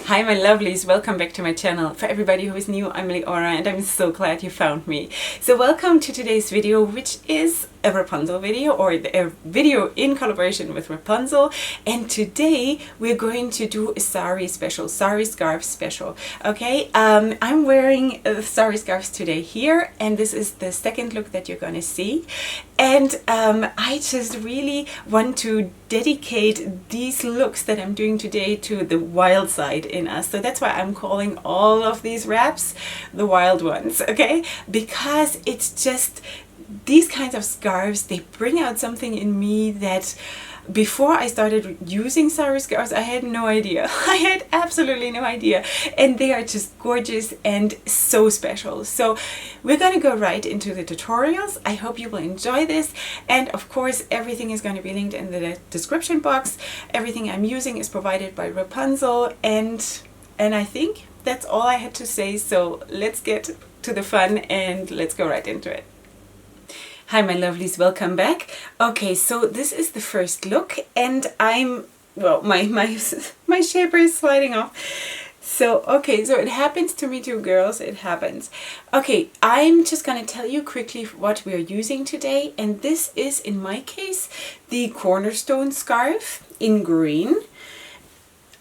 Hi my lovelies, welcome back to my channel. For everybody who is new, I'm Leorah and I'm so glad you found me. So welcome to today's video, which is a Wrapunzel video, or a video in collaboration with Wrapunzel. And today we're going to do a Sari special, Sari scarf special. Okay, I'm wearing Sari scarves today here, and this is the second look that you're gonna see. And I just really want to dedicate these looks that I'm doing today to the wild side in us. So that's why I'm calling all of these wraps the wild ones, okay? Because it's just these kinds of scarves, they bring out something in me that before I started using Sari scarves, I had no idea. I had absolutely no idea. And they are just gorgeous and so special. So we're going to go right into the tutorials. I hope you will enjoy this. And of course, everything is going to be linked in the description box. Everything I'm using is provided by Wrapunzel. And I think that's all I had to say. So let's get to the fun and let's go right into it. Hi my lovelies, welcome back. Okay, so this is the first look and well, my shaper is sliding off. So, okay, so it happens to me too, girls, it happens. Okay, I'm just gonna tell you quickly what we are using today, and this is, in my case, the cornerstone scarf in green,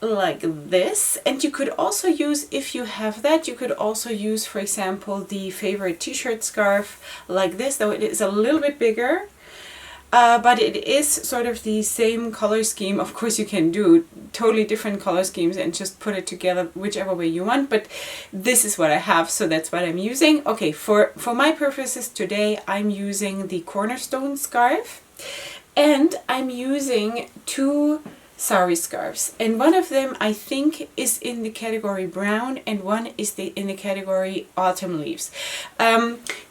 like this. And you could also use, if you have that, you could also use, for example, the favorite t-shirt scarf like this, though it is a little bit bigger, but it is sort of the same color scheme. Of course you can do totally different color schemes and just put it together whichever way you want, but this is what I have, so that's what I'm using. Okay, for my purposes today, I'm using the cornerstone scarf, and I'm using two Sari scarves, and one of them I think is in the category brown and one is in the category autumn leaves.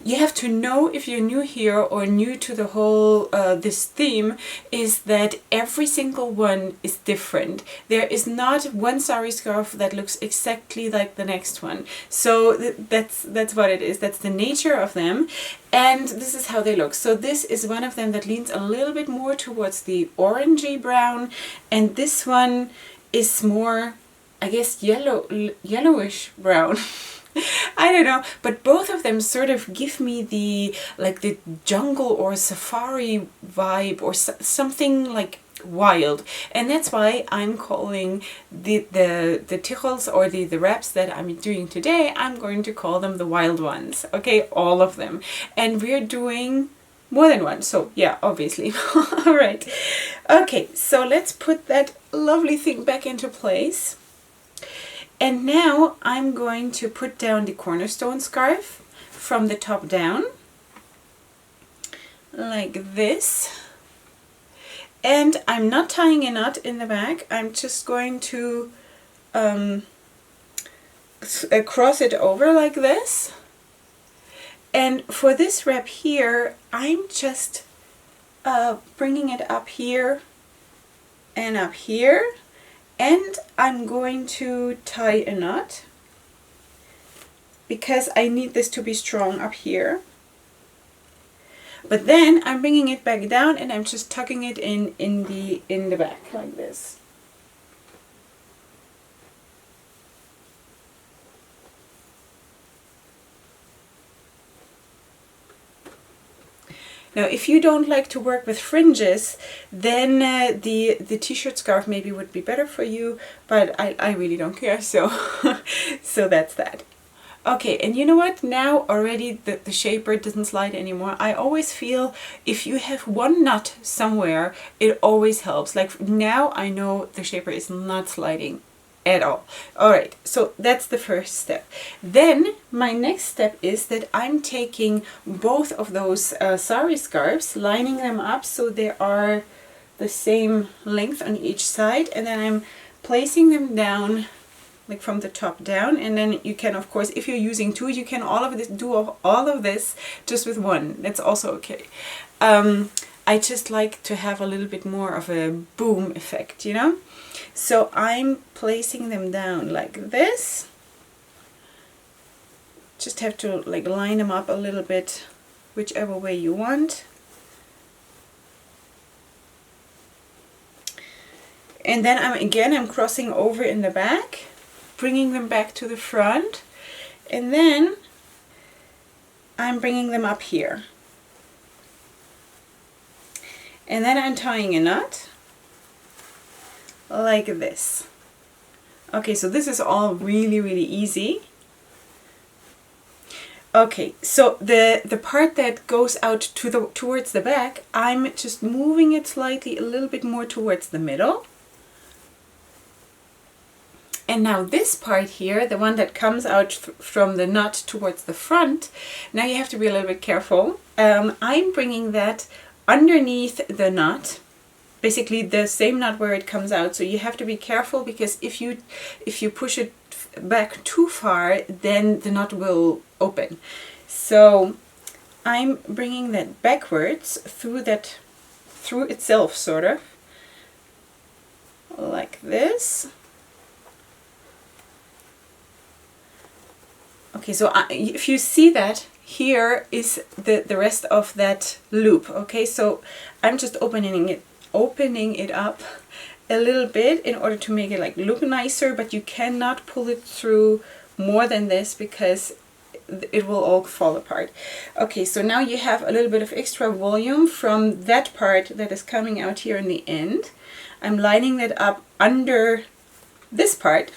You have to know, if you're new here or new to the whole this theme, is that every single one is different. There is not one Sari scarf that looks exactly like the next one. So that's what it is. That's the nature of them. And this is how they look. So this is one of them that leans a little bit more towards the orangey brown, and this one is more, I guess, yellowish brown. I don't know, but both of them sort of give me the jungle or safari vibe, or something like wild, and that's why I'm calling the tichels, or the wraps that I'm doing today, I'm going to call them the wild ones. Okay, all of them, and we're doing more than one, so yeah, obviously. All right, okay, so let's put that lovely thing back into place. And now I'm going to put down the cornerstone scarf from the top down, like this. And I'm not tying a knot in the back, I'm just going to cross it over like this. And for this wrap here, I'm just bringing it up here and up here. And I'm going to tie a knot because I need this to be strong up here. But then I'm bringing it back down and I'm just tucking it in the back like this. Now, if you don't like to work with fringes, then the t-shirt scarf maybe would be better for you, but I really don't care, so so that's that. Okay, and you know what? Now already the shaper doesn't slide anymore. I always feel if you have one knot somewhere, it always helps. Like now I know the shaper is not sliding at all. All right, so that's the first step. Then my next step is that I'm taking both of those Sari scarves, lining them up so they are the same length on each side, and then I'm placing them down like from the top down. And then you can, of course, if you're using two, you can do all of this just with one. That's also okay. I just like to have a little bit more of a boom effect, you know? So I'm placing them down like this. Just have to like line them up a little bit, whichever way you want. And then I'm crossing over in the back. bringing them back to the front, and then I'm bringing them up here. And then I'm tying a knot like this. Okay, so this is all really, really easy. Okay, so the part that goes out towards the back, I'm just moving it slightly a little bit more towards the middle. And now this part here, the one that comes out from the knot towards the front, now you have to be a little bit careful. I'm bringing that underneath the knot, basically the same knot where it comes out. So you have to be careful, because if you push it back too far, then the knot will open. So I'm bringing that backwards through itself, sort of like this. Okay, so if you see that, here is the rest of that loop. Okay, so I'm just opening it up a little bit in order to make it like look nicer, but you cannot pull it through more than this, because it will all fall apart. Okay, so now you have a little bit of extra volume from that part that is coming out here in the end. I'm lining that up under this part.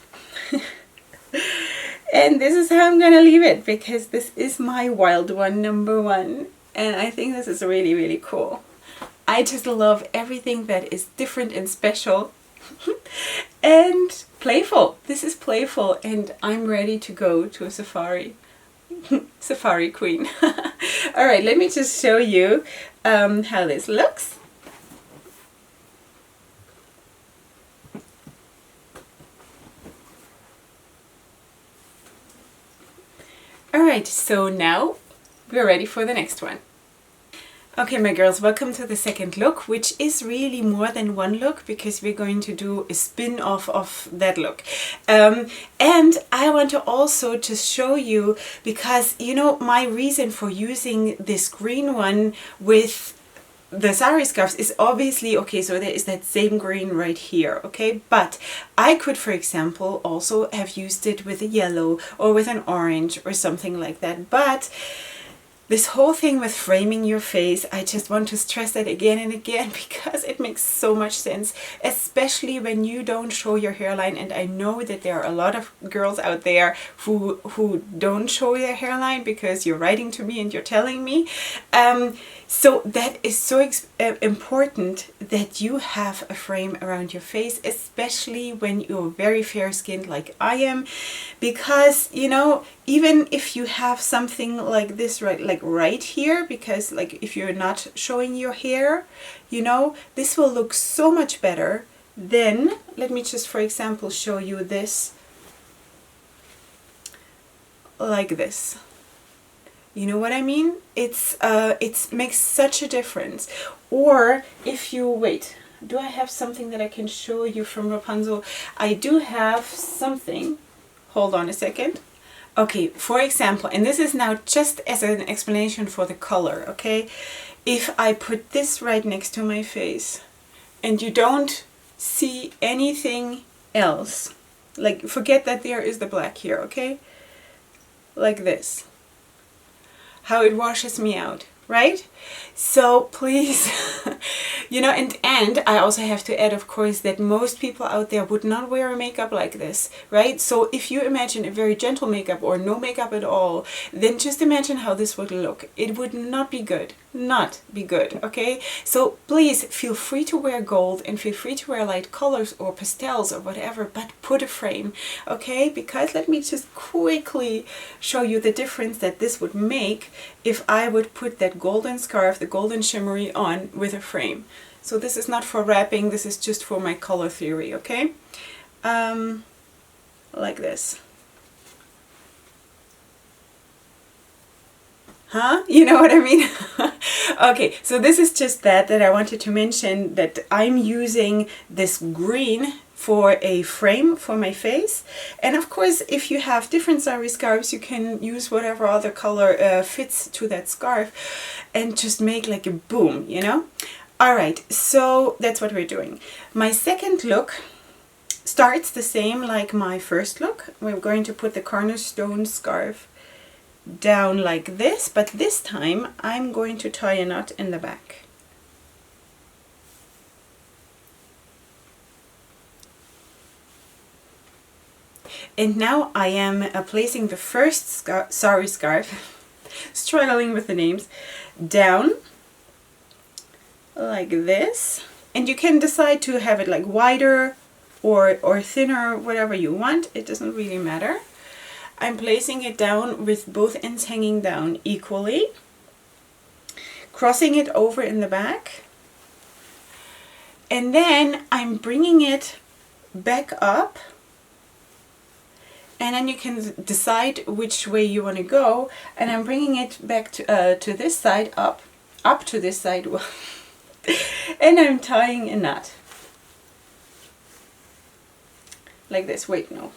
And this is how I'm gonna leave it, because this is my wild one, number 1. And I think this is really, really cool. I just love everything that is different and special and playful. This is playful, and I'm ready to go to a safari. Safari queen. All right, let me just show you how this looks. Alright, so now we're ready for the next one. Okay, my girls, welcome to the second look, which is really more than one look, because we're going to do a spin-off of that look. And I want to also just show you, because, you know, my reason for using this green one with the Sari scarves is obviously, okay, so there is that same green right here, okay, but I could, for example, also have used it with a yellow or with an orange or something like that. But this whole thing with framing your face, I just want to stress that again and again, because it makes so much sense, especially when you don't show your hairline. And I know that there are a lot of girls out there who don't show their hairline, because you're writing to me and you're telling me. So that is so important that you have a frame around your face, especially when you're very fair skinned like I am, because, you know, even if you have something like this right here, because like if you're not showing your hair, you know, this will look so much better. Then let me just, for example, show you this like this. You know what I mean? It makes such a difference. Or if you wait, do I have something that I can show you from Wrapunzel? I do have something. Hold on a second. Okay, for example, and this is now just as an explanation for the color, okay? If I put this right next to my face and you don't see anything else, like forget that there is the black here, okay? Like this. How it washes me out, right? So please, you know, and I also have to add, of course, that most people out there would not wear a makeup like this, right? So if you imagine a very gentle makeup or no makeup at all, then just imagine how this would look. It would not be good. Not be good, okay? So please feel free to wear gold and feel free to wear light colors or pastels or whatever, but put a frame, okay? Because let me just quickly show you the difference that this would make if I would put that golden scarf, the golden shimmery, on with a frame. So this is not for wrapping, this is just for my color theory, okay? Like this. Huh? You know what I mean? Okay, so this is just that I wanted to mention, that I'm using this green for a frame for my face. And of course, if you have different Sari scarves, you can use whatever other color fits to that scarf and just make like a boom, you know? All right, so that's what we're doing. My second look starts the same like my first look. We're going to put the cornerstone scarf down like this, but this time I'm going to tie a knot in the back. And now I am placing the first Sari scarf, struggling with the names, down like this. And you can decide to have it like wider or thinner, whatever you want. It doesn't really matter. I'm placing it down with both ends hanging down equally, crossing it over in the back, and then I'm bringing it back up, and then you can decide which way you want to go, and I'm bringing it back to this side, up to this side, and I'm tying a knot like this. Wait, no.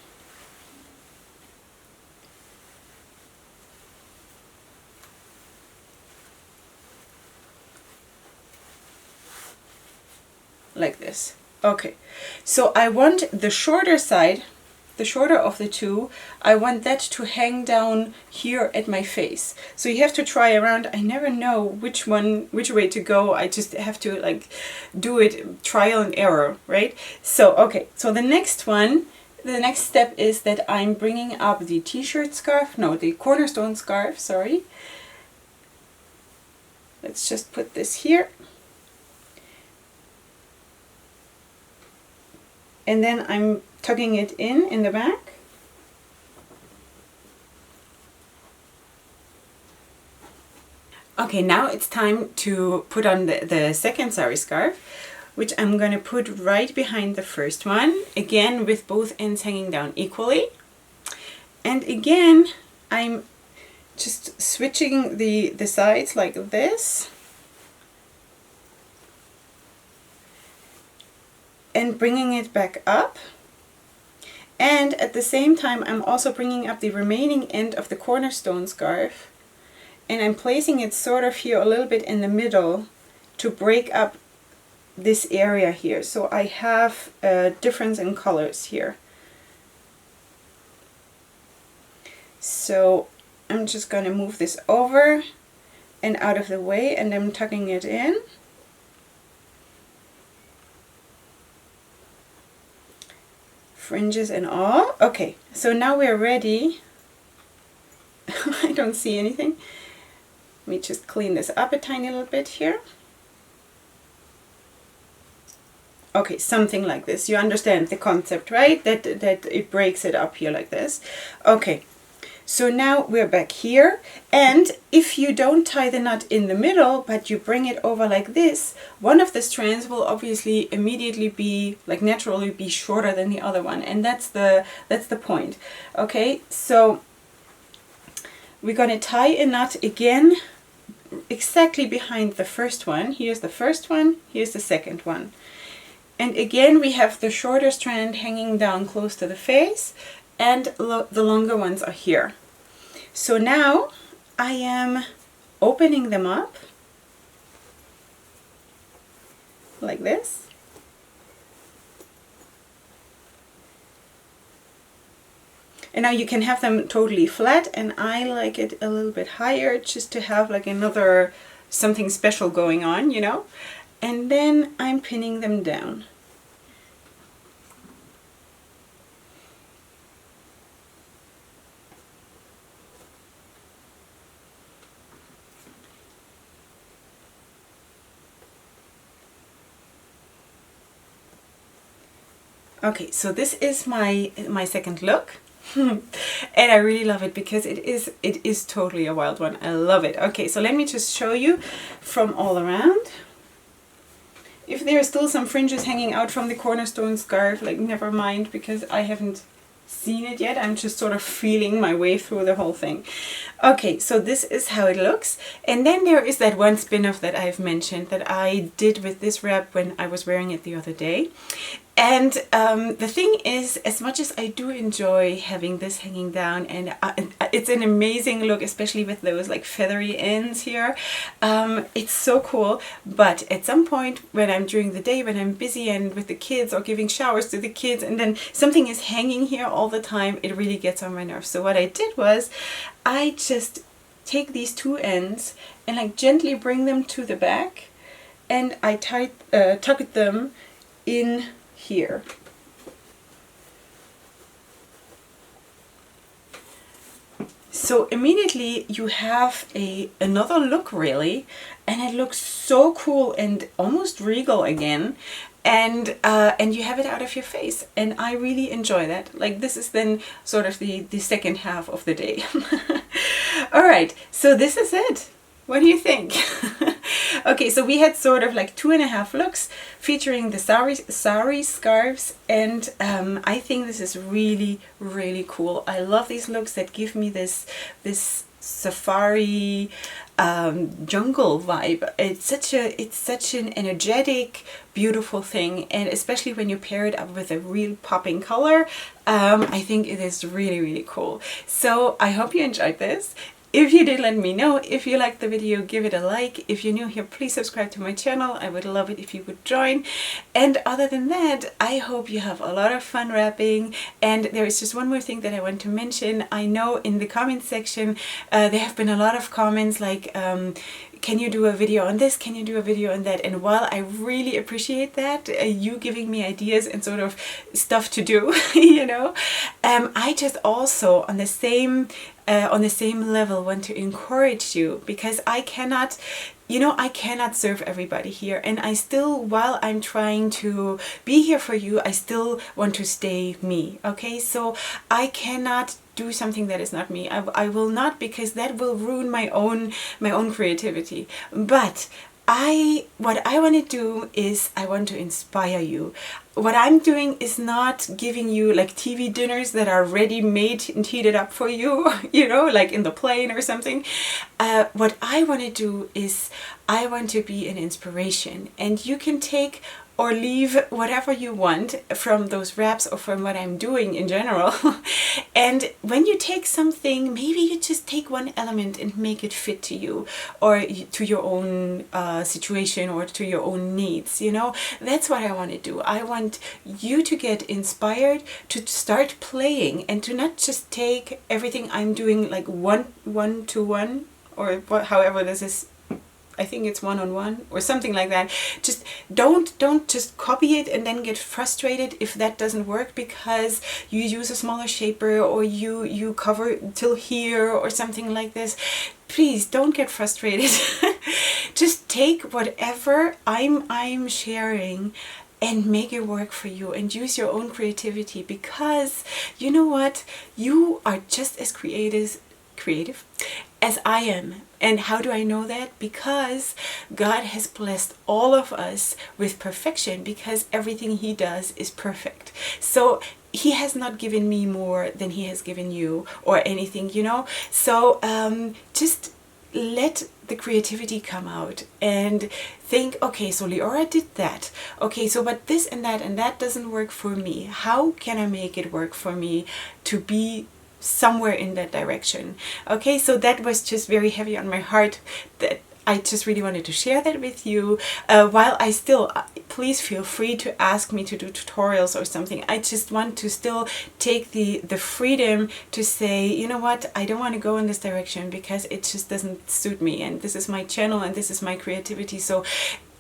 Like this. Okay, so I want the shorter side, the shorter of the two, I want that to hang down here at my face. So you have to try around. I never know which way to go. I just have to like do it trial and error, right? So okay, so the next step is that I'm bringing up the t-shirt scarf, no, the cornerstone scarf, sorry. Let's just put this here. And then I'm tucking it in the back. Okay, now it's time to put on the second sari scarf, which I'm going to put right behind the first one, again with both ends hanging down equally. And again, I'm just switching the sides like this. And bringing it back up, and at the same time I'm also bringing up the remaining end of the cornerstone scarf, and I'm placing it sort of here a little bit in the middle to break up this area here, so I have a difference in colors here. So I'm just going to move this over and out of the way, and I'm tucking it in. Fringes and all. Okay, so now we're ready. I don't see anything. Let me just clean this up a tiny little bit here. Okay, something like this. You understand the concept, right? That it breaks it up here like this. Okay, so now we're back here, and if you don't tie the knot in the middle but you bring it over like this, one of the strands will obviously immediately be like naturally be shorter than the other one, and that's the point. Okay, so we're going to tie a knot again exactly behind the first one. Here's the first one, here's the second one, and again we have the shorter strand hanging down close to the face, and the longer ones are here. So now I am opening them up like this. And now you can have them totally flat, and I like it a little bit higher just to have like another something special going on, you know. And then I'm pinning them down. Okay, so this is my second look. And I really love it because it is totally a wild one. I love it. Okay, so let me just show you from all around. If there are still some fringes hanging out from the cornerstone scarf, like never mind, because I haven't seen it yet. I'm just sort of feeling my way through the whole thing. Okay, so this is how it looks. And then there is that one spin-off that I've mentioned that I did with this wrap when I was wearing it the other day. And the thing is, as much as I do enjoy having this hanging down, and it's an amazing look, especially with those like feathery ends here, it's so cool. But at some point when I'm during the day, when I'm busy and with the kids or giving showers to the kids, and then something is hanging here all the time, it really gets on my nerves. So what I did was I just take these two ends and like gently bring them to the back, and I tuck them in here. So immediately you have another look really, and it looks so cool and almost regal again, and you have it out of your face, and I really enjoy that. Like, this is then sort of the second half of the day. All right, so this is it. What do you think? Okay, so we had sort of like 2.5 looks featuring the Sari scarves, and I think this is really, really cool. I love these looks that give me this safari jungle vibe. It's such an energetic, beautiful thing, and especially when you pair it up with a real popping color, I think it is really, really cool. So I hope you enjoyed this. If you did, let me know. If you liked the video, give it a like. If you're new here, please subscribe to my channel. I would love it if you would join. And other than that, I hope you have a lot of fun wrapping. And there is just one more thing that I want to mention. I know in the comment section, there have been a lot of comments like, can you do a video on this? Can you do a video on that? And while I really appreciate that, you giving me ideas and sort of stuff to do, you know, I just also on the same level want to encourage you, because I cannot, you know, I cannot serve everybody here, and I still, while I'm trying to be here for you, I still want to stay me. Okay, so I cannot do something that is not me. I will not, because that will ruin my own creativity. But what I want to do is I want to inspire you. What I'm doing is not giving you like TV dinners that are ready made and heated up for you, you know, like in the plane or something. What I want to do is I want to be an inspiration, and you can take or leave whatever you want from those wraps or from what I'm doing in general. And when you take something, maybe you just take one element and make it fit to you, or to your own situation, or to your own needs, you know. That's what I want to do. I want you to get inspired, to start playing, and to not just take everything I'm doing like one to one, or however this is. I think it's one-on-one or something like that. Just don't just copy it and then get frustrated if that doesn't work because you use a smaller shaper, or you cover till here or something like this. Please don't get frustrated. Just take whatever I'm sharing and make it work for you, and use your own creativity, because you know what? You are just as creative as I am. And how do I know that? Because God has blessed all of us with perfection, because everything He does is perfect. So He has not given me more than He has given you, or anything, you know. So just let the creativity come out and think, okay, so Leorah did that. Okay, so but this and that doesn't work for me. How can I make it work for me to be somewhere in that direction? Okay, so that was just very heavy on my heart, that I just really wanted to share that with you. While I still, please feel free to ask me to do tutorials or something. I just want to still take the freedom to say, you know what, I don't want to go in this direction because it just doesn't suit me, and this is my channel and this is my creativity. So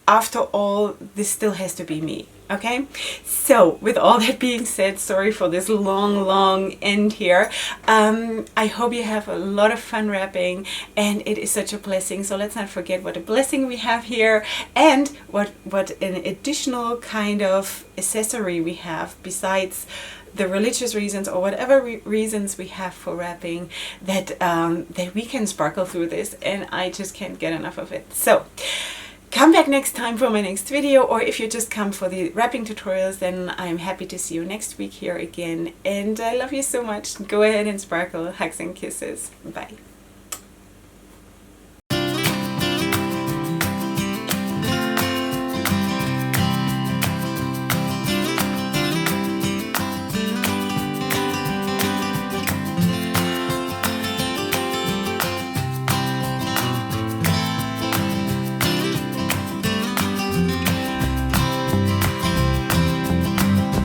after all, this still has to be me. Okay, so with all that being said, sorry for this long end here. I hope you have a lot of fun wrapping, and it is such a blessing. So let's not forget what a blessing we have here, and what an additional kind of accessory we have besides the religious reasons or whatever reasons we have for wrapping, that that we can sparkle through this, and I just can't get enough of it. So come back next time for my next video, or if you just come for the wrapping tutorials, then I'm happy to see you next week here again. And I love you so much. Go ahead and sparkle. Hugs and kisses. Bye.